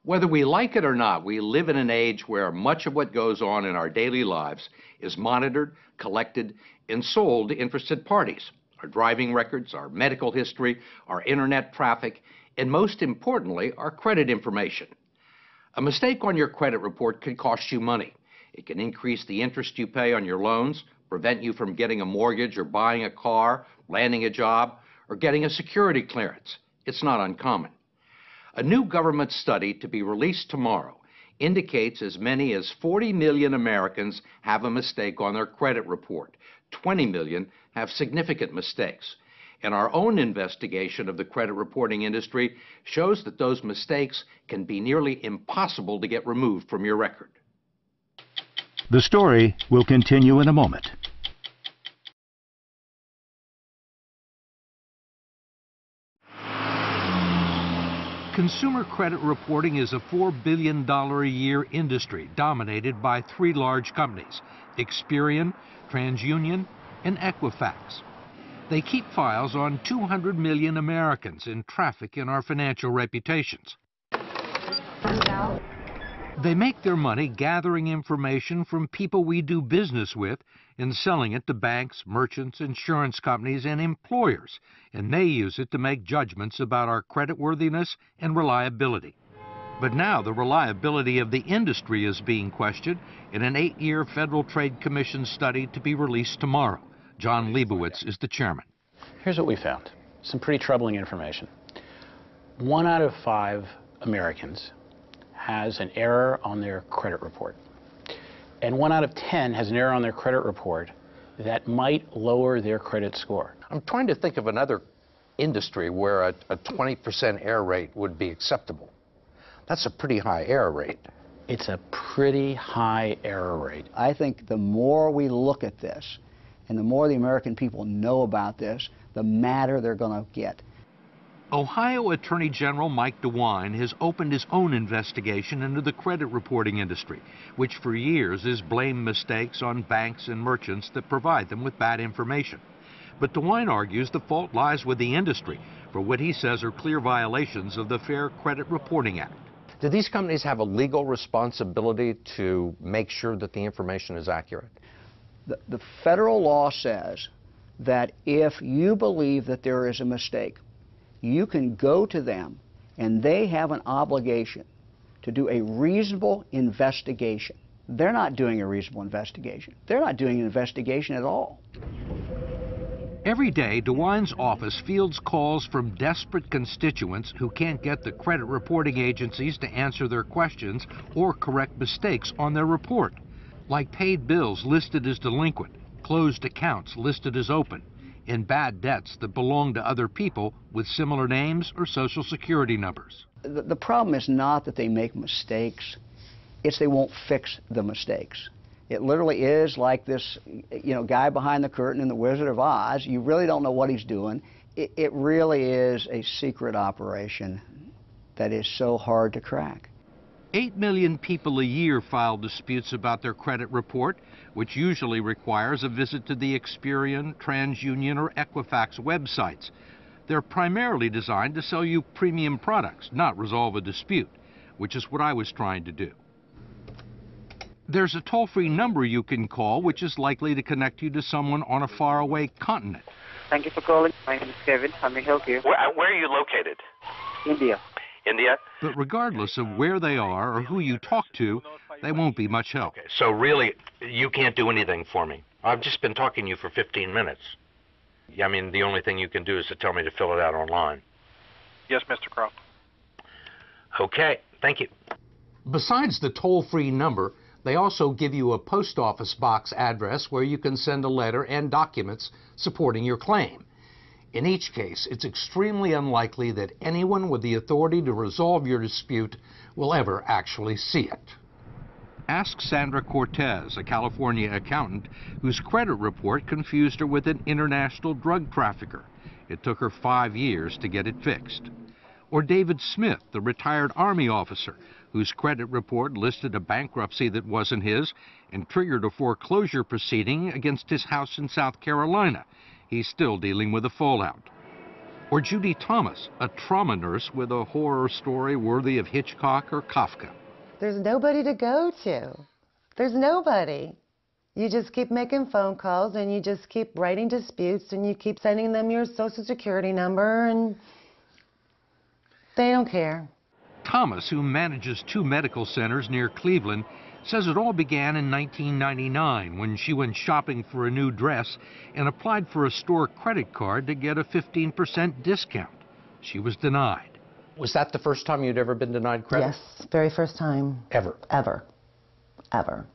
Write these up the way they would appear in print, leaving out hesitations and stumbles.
Whether we like it or not, we live in an age where much of what goes on in our daily lives is monitored, collected, and sold to interested parties. Our driving records, our medical history, our internet traffic, and most importantly, our credit information. A mistake on your credit report could cost you money. It can increase the interest you pay on your loans, prevent you from getting a mortgage or buying a car, landing a job, or getting a security clearance. It's not uncommon. A new government study to be released tomorrow indicates as many as 40 million Americans have a mistake on their credit report. 20 million have significant mistakes. And our own investigation of the credit reporting industry shows that those mistakes can be nearly impossible to get removed from your record. The story will continue in a moment. Consumer credit reporting is a $4 billion a year industry dominated by three large companies, Experian, TransUnion, and Equifax. They keep files on 200 million Americans and traffic in our financial reputations. They make their money gathering information from people we do business with and selling it to banks, merchants, insurance companies, and employers, and they use it to make judgments about our creditworthiness and reliability. But now the reliability of the industry is being questioned in an 8-year Federal Trade Commission study to be released tomorrow. John Leibowitz is the chairman. Here's what we found. Some pretty troubling information. 1 out of 5 Americans has an error on their credit report. And 1 out of 10 has an error on their credit report that might lower their credit score. I'm trying to think of another industry where a 20% error rate would be acceptable. That's a pretty high error rate. It's a pretty high error rate. I think the more we look at this and the more the American people know about this, the madder they're going to get. Ohio Attorney General Mike DeWine has opened his own investigation into the credit reporting industry, which for years has blamed mistakes on banks and merchants that provide them with bad information. But DeWine argues the fault lies with the industry for what he says are clear violations of the Fair Credit Reporting Act. Do these companies have a legal responsibility to make sure that the information is accurate? The federal law says that if you believe that there is a mistake, you can go to them and they have an obligation to do a reasonable investigation. They're not doing a reasonable investigation. They're not doing an investigation at all. Every day, DeWine's office fields calls from desperate constituents who can't get the credit reporting agencies to answer their questions or correct mistakes on their report, like paid bills listed as delinquent, closed accounts listed as open, and bad debts that belong to other people with similar names or social security numbers. The problem is not that they make mistakes, it's they won't fix the mistakes. It literally is like this, guy behind the curtain in The Wizard of Oz. You really don't know what he's doing. It really is a secret operation that is so hard to crack. 8 million people a year file disputes about their credit report, which usually requires a visit to the Experian, TransUnion, or Equifax websites. They're primarily designed to sell you premium products, not resolve a dispute, which is what I was trying to do. There's a toll-free number you can call, which is likely to connect you to someone on a faraway continent. Thank you for calling. My name is Kevin. How may I help you? Where are you located? India. India? But regardless of where they are or who you talk to, they won't be much help. Okay, so really, you can't do anything for me. I've just been talking to you for 15 minutes. I mean, the only thing you can do is to tell me to fill it out online. Yes, Mr. Croft. Okay, thank you. Besides the toll-free number, they also give you a post office box address where you can send a letter and documents supporting your claim. In each case, it's extremely unlikely that anyone with the authority to resolve your dispute will ever actually see it. Ask Sandra Cortez, a California accountant whose credit report confused her with an international drug trafficker. It took her 5 years to get it fixed. Or David Smith, the retired Army officer whose credit report listed a bankruptcy that wasn't his and triggered a foreclosure proceeding against his house in South Carolina. He's still dealing with the fallout. Or Judy Thomas, a trauma nurse with a horror story worthy of Hitchcock or Kafka. There's nobody to go to. There's nobody. You just keep making phone calls and you just keep writing disputes and you keep sending them your social security number and they don't care. Thomas, who manages 2 medical centers near Cleveland, says it all began in 1999 when she went shopping for a new dress and applied for a store credit card to get a 15% discount. She was denied. Was that the first time you'd ever been denied credit? Yes, very first time. Ever? Ever. Ever.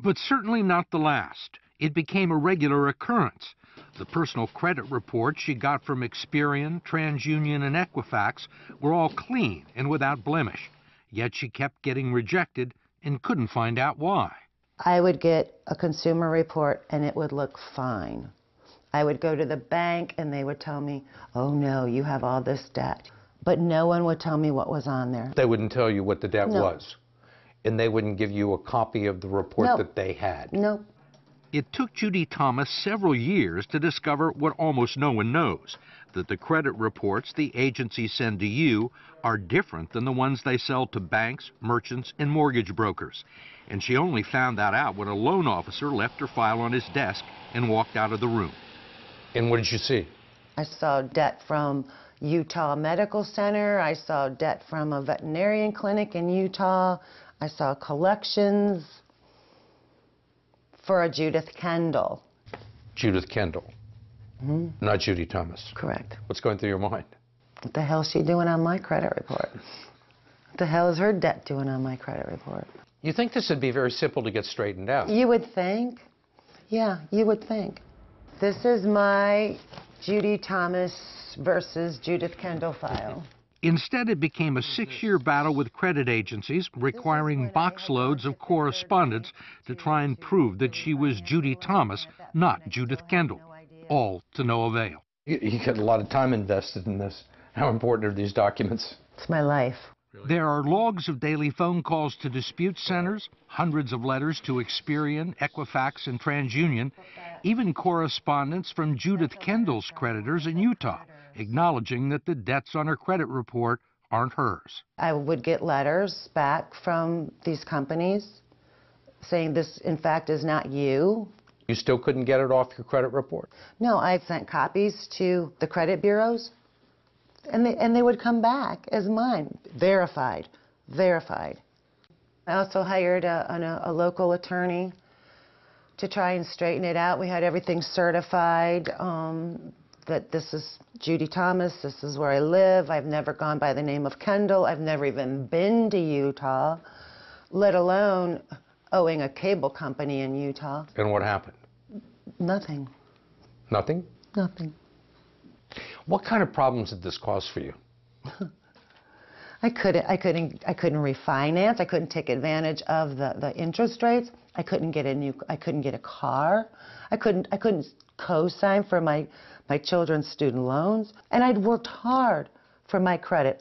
But certainly not the last. It became a regular occurrence. The personal credit reports she got from Experian, TransUnion, and Equifax were all clean and without blemish. Yet she kept getting rejected and couldn't find out why. I would get a consumer report and it would look fine. I would go to the bank and they would tell me, oh no, you have all this debt. But no one would tell me what was on there. They wouldn't tell you what the debt No. was? And they wouldn't give you a copy of the report No. that they had? Nope. It took Judy Thomas several years to discover what almost no one knows, that the credit reports the agencies send to you are different than the ones they sell to banks, merchants, and mortgage brokers. And she only found that out when a loan officer left her file on his desk and walked out of the room. And what did you see? I saw debt from Utah Medical Center. I saw debt from a veterinarian clinic in Utah. I saw collections for a Judith Kendall. Judith Kendall, not Judy Thomas. Correct. What's going through your mind? What the hell is she doing on my credit report? What the hell is her debt doing on my credit report? You think this would be very simple to get straightened out? You would think. Yeah, you would think. This is my Judy Thomas versus Judith Kendall file. Instead, it became a 6-year battle with credit agencies requiring box loads of correspondence to try and prove that she was Judy Thomas, not Judith Kendall, all to no avail. You get a lot of time invested in this. How important are these documents? It's my life. There are logs of daily phone calls to dispute centers, hundreds of letters to Experian, Equifax, and TransUnion, even correspondence from Judith Kendall's creditors in Utah, acknowledging that the debts on her credit report aren't hers. I would get letters back from these companies saying this, in fact, is not you. You still couldn't get it off your credit report? No, I sent copies to the credit bureaus, and they would come back as mine, verified, verified. I also hired a local attorney to try and straighten it out. We had everything certified, that this is Judy Thomas, this is where I live. I've never gone by the name of Kendall. I've never even been to Utah, let alone owing a cable company in Utah. And what happened? Nothing. Nothing? Nothing. What kind of problems did this cause for you? I couldn't refinance. I couldn't take advantage of the interest rates. I couldn't get a car. I couldn't co-sign for my children's student loans. And I'd worked hard for my credit.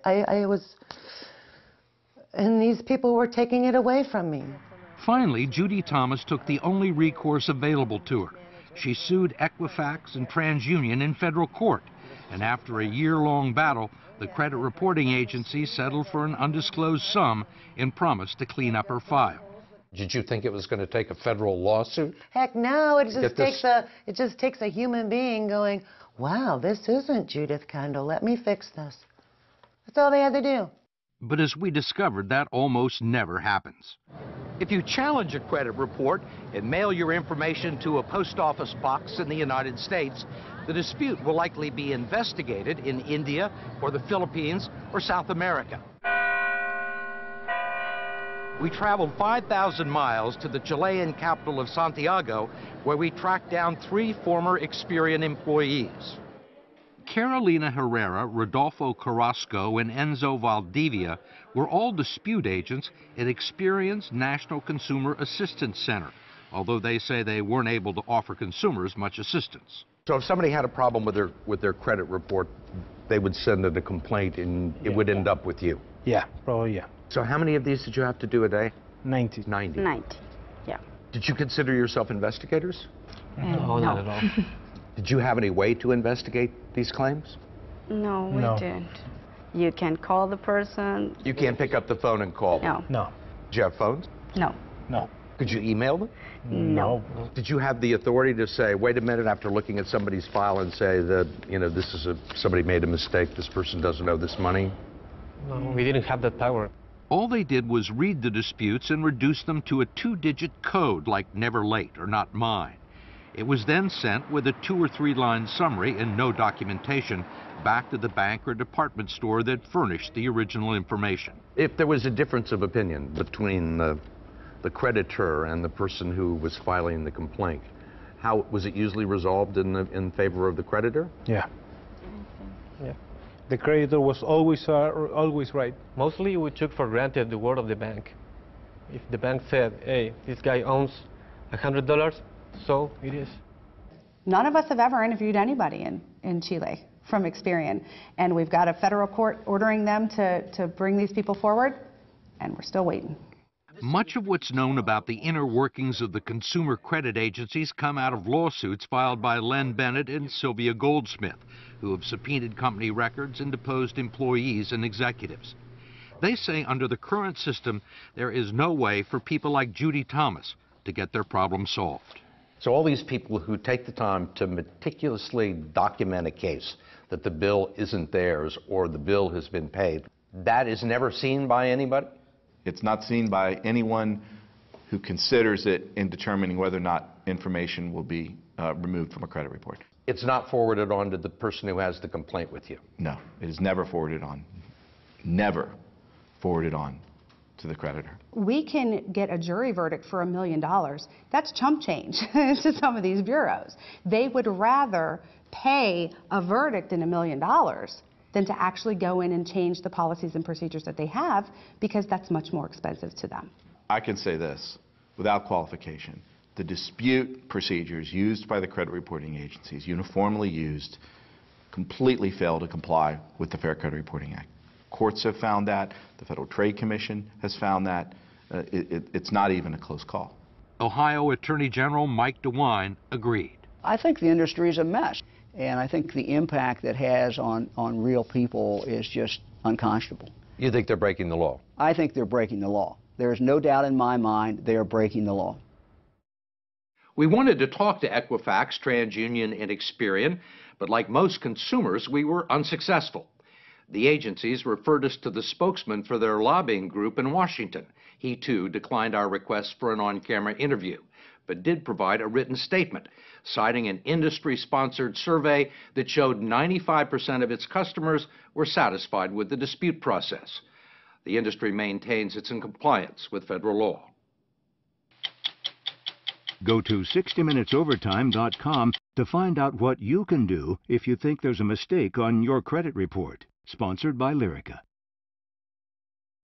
And these people were taking it away from me. Finally, Judy Thomas took the only recourse available to her. She sued Equifax and TransUnion in federal court. And after a year-long battle, the credit reporting agency settled for an undisclosed sum and promised to clean up her file. Did you think it was going to take a federal lawsuit? Heck no, it just takes a human being going, wow, this isn't Judith Kendall, let me fix this. That's all they had to do. But as we discovered, that almost never happens. If you challenge a credit report and mail your information to a post office box in the United States, the dispute will likely be investigated in India or the Philippines or South America. We traveled 5,000 miles to the Chilean capital of Santiago, where we tracked down 3 former Experian employees. Carolina Herrera, Rodolfo Carrasco, and Enzo Valdivia were all dispute agents at Experian's National Consumer Assistance Center, although they say they weren't able to offer consumers much assistance. So if somebody had a problem with their credit report, they would send in a complaint and it would end up with you? Yeah, probably, yeah. So how many of these did you have to do a day? 90. 90. 90, yeah. Did you consider yourself investigators? No, not at all. Did you have any way to investigate these claims? No, we No. didn't. You can call the person. You can't pick up the phone and call them? No. No. Do you have phones? No. No. Could you email them? No. Did you have the authority to say, wait a minute, after looking at somebody's file and say that, you know, this is somebody made a mistake, this person doesn't owe this money? No, we didn't have that power. All they did was read the disputes and reduce them to a 2-digit code like never late or not mine. It was then sent with a 2 or 3 line summary and no documentation back to the bank or department store that furnished the original information. If there was a difference of opinion between the creditor and the person who was filing the complaint, how was it usually resolved in favor of the creditor? Yeah. Yeah. The creditor was always right. Mostly we took for granted the word of the bank. If the bank said, hey, this guy owns $100, so it is. None of us have ever interviewed anybody in Chile from Experian, and we've got a federal court ordering them to bring these people forward, and we're still waiting. Much of what's known about the inner workings of the consumer credit agencies come out of lawsuits filed by Len Bennett and Sylvia Goldsmith, who have subpoenaed company records and deposed employees and executives. They say under the current system, there is no way for people like Judy Thomas to get their problem solved. So all these people who take the time to meticulously document a case that the bill isn't theirs or the bill has been paid, that is never seen by anybody? It's not seen by anyone who considers it in determining whether or not information will be removed from a credit report. It's not forwarded on to the person who has the complaint with you? No, it is never forwarded on. Never forwarded on to the creditor. We can get a jury verdict for $1 million. That's chump change to some of these bureaus. They would rather pay a verdict in $1 million than to actually go in and change the policies and procedures that they have, because that's much more expensive to them. I can say this without qualification. The dispute procedures used by the credit reporting agencies, uniformly used, completely fail to comply with the Fair Credit Reporting Act. Courts have found that. The Federal Trade Commission has found that. It's not even a close call. Ohio Attorney General Mike DeWine agreed. I think the industry is a mess, and I think the impact that has on real people is just unconscionable. You think they're breaking the law? I think they're breaking the law. There is no doubt in my mind they are breaking the law. We wanted to talk to Equifax, TransUnion, and Experian, but like most consumers, we were unsuccessful. The agencies referred us to the spokesman for their lobbying group in Washington. He, too, declined our request for an on-camera interview, but did provide a written statement, citing an industry-sponsored survey that showed 95% of its customers were satisfied with the dispute process. The industry maintains it's in compliance with federal law. Go to 60minutesovertime.com to find out what you can do if you think there's a mistake on your credit report. Sponsored by Lyrica.